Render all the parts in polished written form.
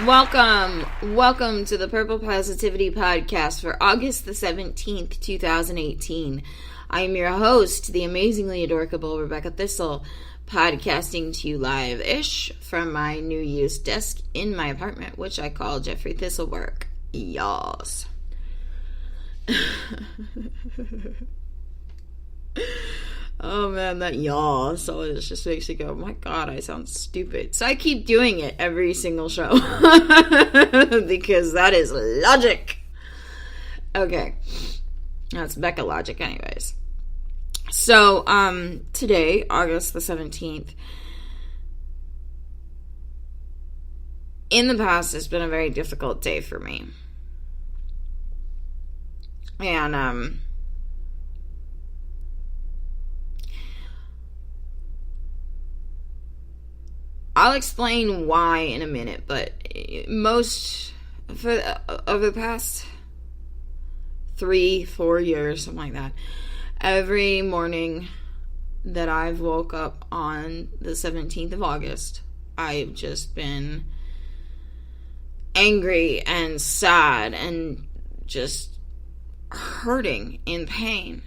Welcome to the Purple Positivity Podcast for August the 17th, 2018. I am your host, the amazingly adorable Rebecca Thistle, podcasting to you live-ish from my new used desk in my apartment, which I call Jeffrey Thistlework. Yas. Oh man, that yaw. So it just makes you go, oh my god, I sound stupid. So I keep doing it every single show. Because that is logic. Okay. That's Becca logic anyways. So, today, August the 17th, in the past, it's been a very difficult day for me. And, I'll explain why in a minute, but over the past 3-4 years, something like that, every morning that I've woke up on the 17th of August, I've just been angry and sad and just hurting in pain.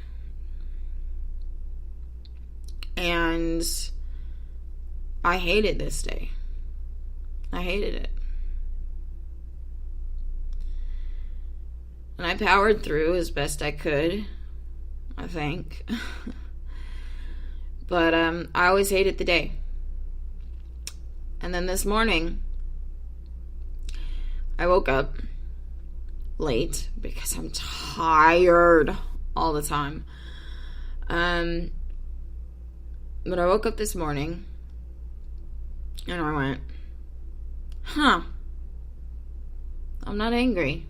And I hated this day. I hated it. And I powered through as best I could, I think. But I always hated the day. And then this morning, I woke up late because I'm tired all the time. But I woke up this morning and I went, I'm not angry.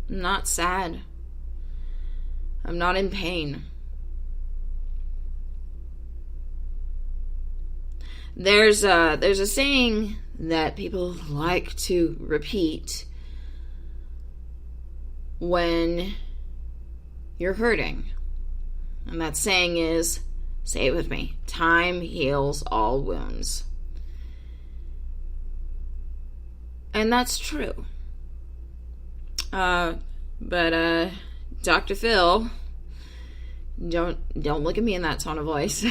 I'm not sad. I'm not in pain. There's a saying that people like to repeat when you're hurting. And that saying is, say it with me, time heals all wounds. And that's true. But Dr. Phil, don't look at me in that tone of voice.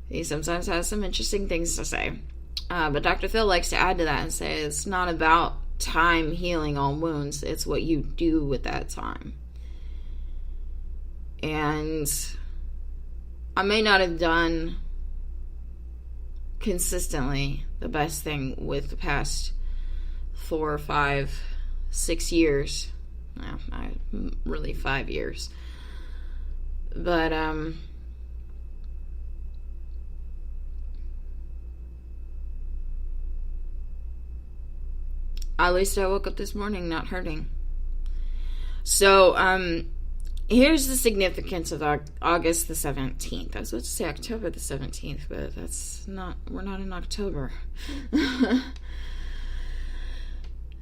He sometimes has some interesting things to say. But Dr. Phil likes to add to that and say it's not about time healing all wounds, it's what you do with that time. And I may not have done consistently the best thing with the past 4, 5, 6 years. No, really 5 years. But, at least I woke up this morning not hurting. So, here's the significance of August the 17th. I was about to say October the 17th, but we're not in October.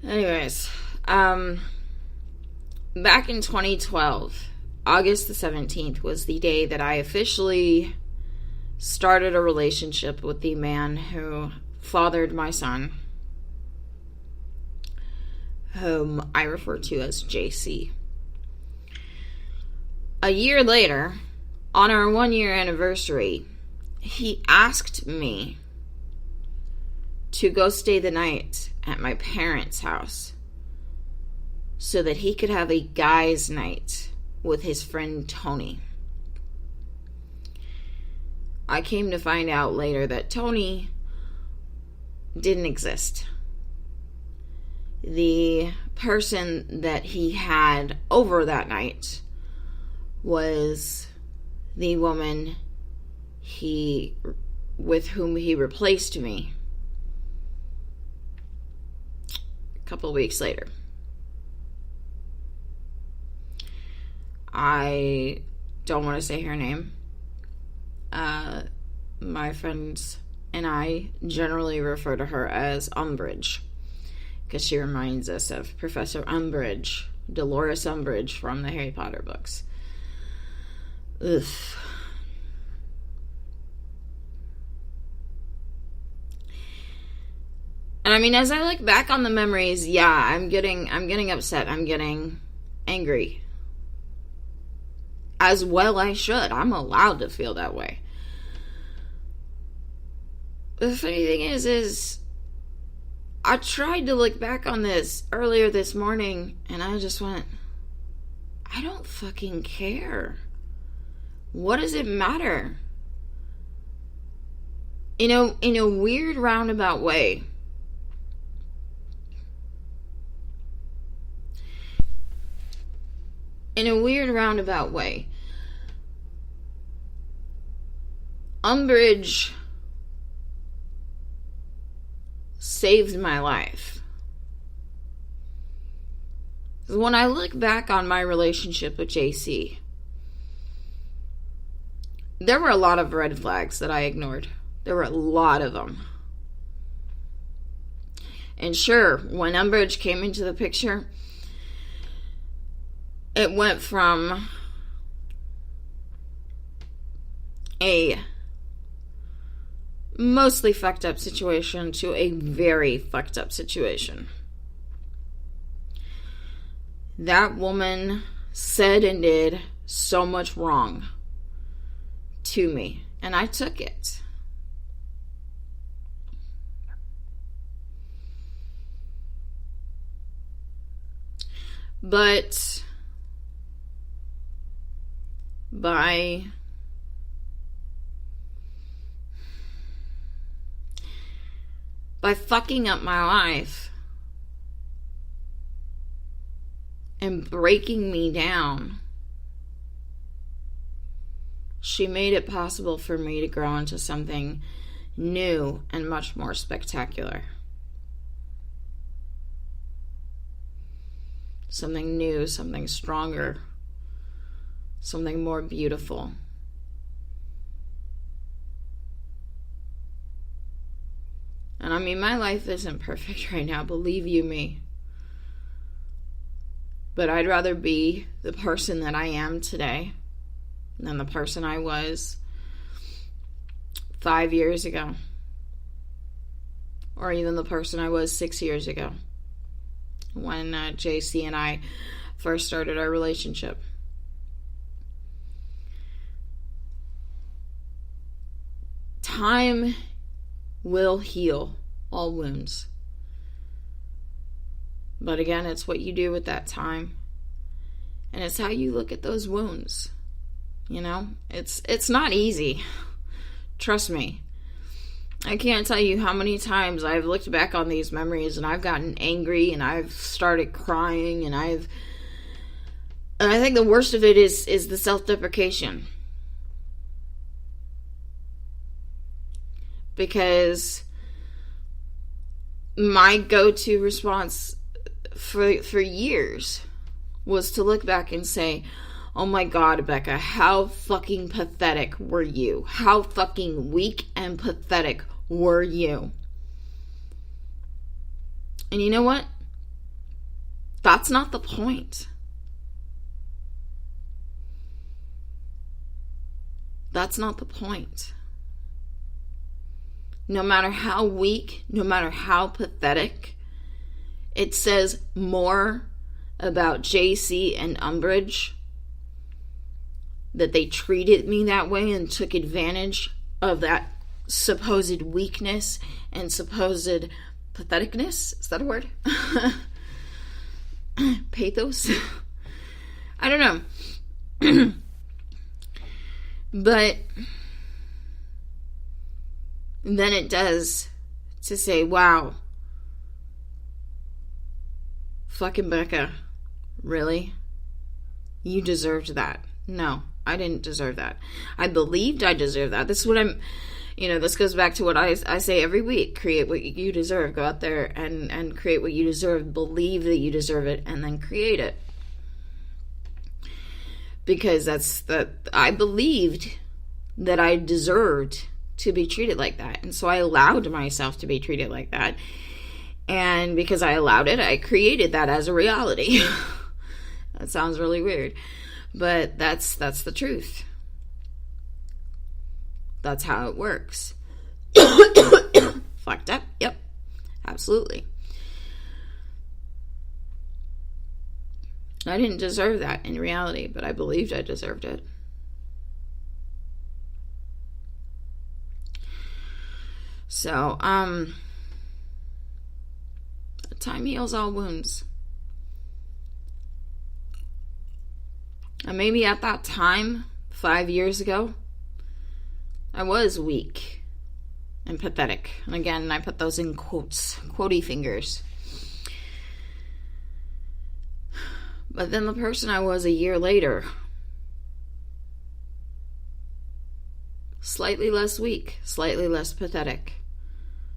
Anyways, back in 2012, August the 17th was the day that I officially started a relationship with the man who fathered my son, whom I refer to as JC. A year later, on our 1-year anniversary, he asked me to go stay the night at my parents' house so that he could have a guys' night with his friend Tony. I came to find out later that Tony didn't exist. The person that he had over that night was the woman with whom he replaced me a couple weeks later. I don't want to say her name. My friends and I generally refer to her as Umbridge, because she reminds us of Professor Umbridge, Dolores Umbridge from the Harry Potter books. Ugh. And I mean, as I look back on the memories, yeah, I'm getting upset. I'm getting angry. As well I should. I'm allowed to feel that way. The funny thing is I tried to look back on this earlier this morning, and I just went, I don't fucking care. What does it matter? You know, in a weird roundabout way, Umbridge saved my life. When I look back on my relationship with JC, there were a lot of red flags that I ignored. There were a lot of them. And sure, when Umbridge came into the picture, it went from a mostly fucked up situation to a very fucked up situation. That woman said and did so much wrong to me, and I took it. But by fucking up my life and breaking me down, she made it possible for me to grow into something new and much more spectacular. Something new, something stronger, something more beautiful. And I mean, my life isn't perfect right now, believe you me. But I'd rather be the person that I am today than the person I was 5 years ago. Or even the person I was 6 years ago, when JC and I first started our relationship. Time will heal all wounds. But again, it's what you do with that time. And it's how you look at those wounds. You know, it's not easy. Trust me. I can't tell you how many times I've looked back on these memories and I've gotten angry and I've started crying and I think the worst of it is the self-deprecation. Because my go-to response for years was to look back and say, oh my God, Becca, how fucking pathetic were you? How fucking weak and pathetic were you? And you know what? That's not the point. That's not the point. No matter how weak, no matter how pathetic, it says more about JC and Umbridge that they treated me that way and took advantage of that supposed weakness and supposed patheticness. Is that a word? Pathos? I don't know. But then it does to say, wow, fucking Becca, really? You deserved that. No, I didn't deserve that. I believed I deserved that. This is what this goes back to what I say every week. Create what you deserve. Go out there and create what you deserve. Believe that you deserve it and then create it. Because I believed that I deserved to be treated like that. And so I allowed myself to be treated like that. And because I allowed it, I created that as a reality. That sounds really weird. But that's the truth. That's how it works. Fucked up? Yep. Absolutely. I didn't deserve that in reality, but I believed I deserved it. So, time heals all wounds. And maybe at that time, 5 years ago, I was weak and pathetic. And again, I put those in quotes, quotey fingers. But then the person I was a year later, slightly less weak, slightly less pathetic.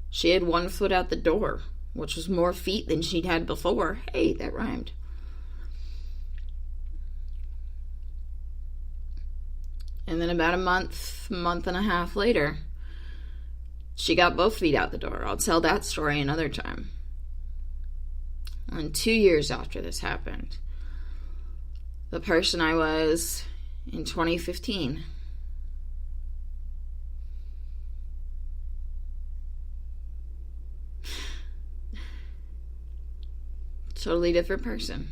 She had 1 foot out the door, which was more feet than she'd had before. Hey, that rhymed. And then about a month and a half later, she got both feet out the door. I'll tell that story another time. And 2 years after this happened, the person I was in 2015, totally different person.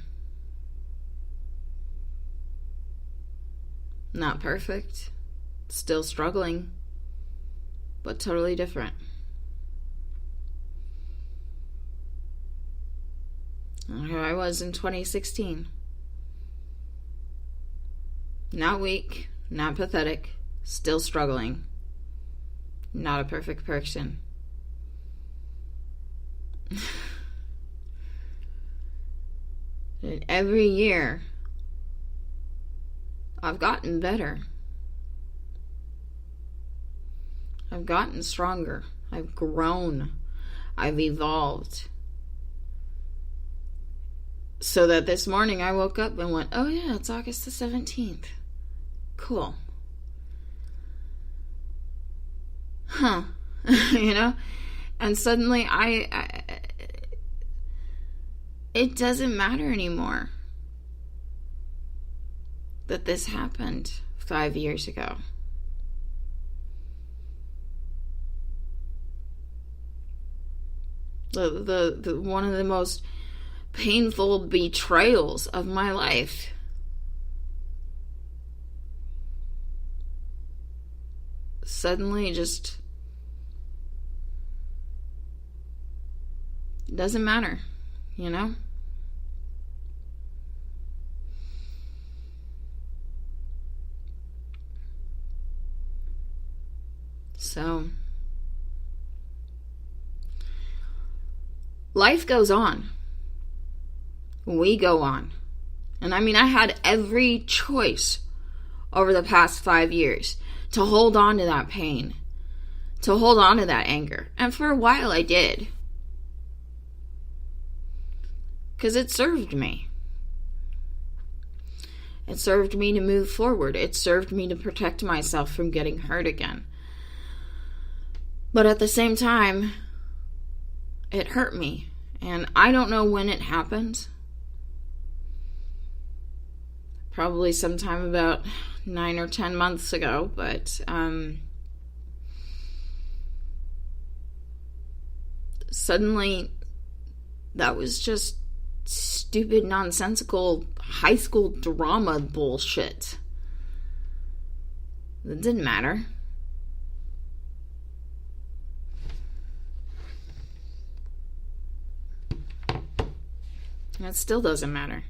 Not perfect, still struggling, but totally different. And here I was in 2016. Not weak, not pathetic, still struggling. Not a perfect person. And every year, I've gotten better. I've gotten stronger. I've grown. I've evolved. So that this morning I woke up and went, oh yeah, it's August the 17th. Cool. Huh. You know? And suddenly it doesn't matter anymore that this happened 5 years ago. The one of the most painful betrayals of my life. Suddenly just doesn't matter, you know? So, life goes on. We go on. And I mean, I had every choice over the past 5 years to hold on to that pain, to hold on to that anger. And for a while I did. Because it served me. It served me to move forward. It served me to protect myself from getting hurt again. But at the same time, it hurt me. And I don't know when it happened. Probably sometime about 9 or 10 months ago. But suddenly, that was just stupid, nonsensical high school drama bullshit. It didn't matter. It still doesn't matter.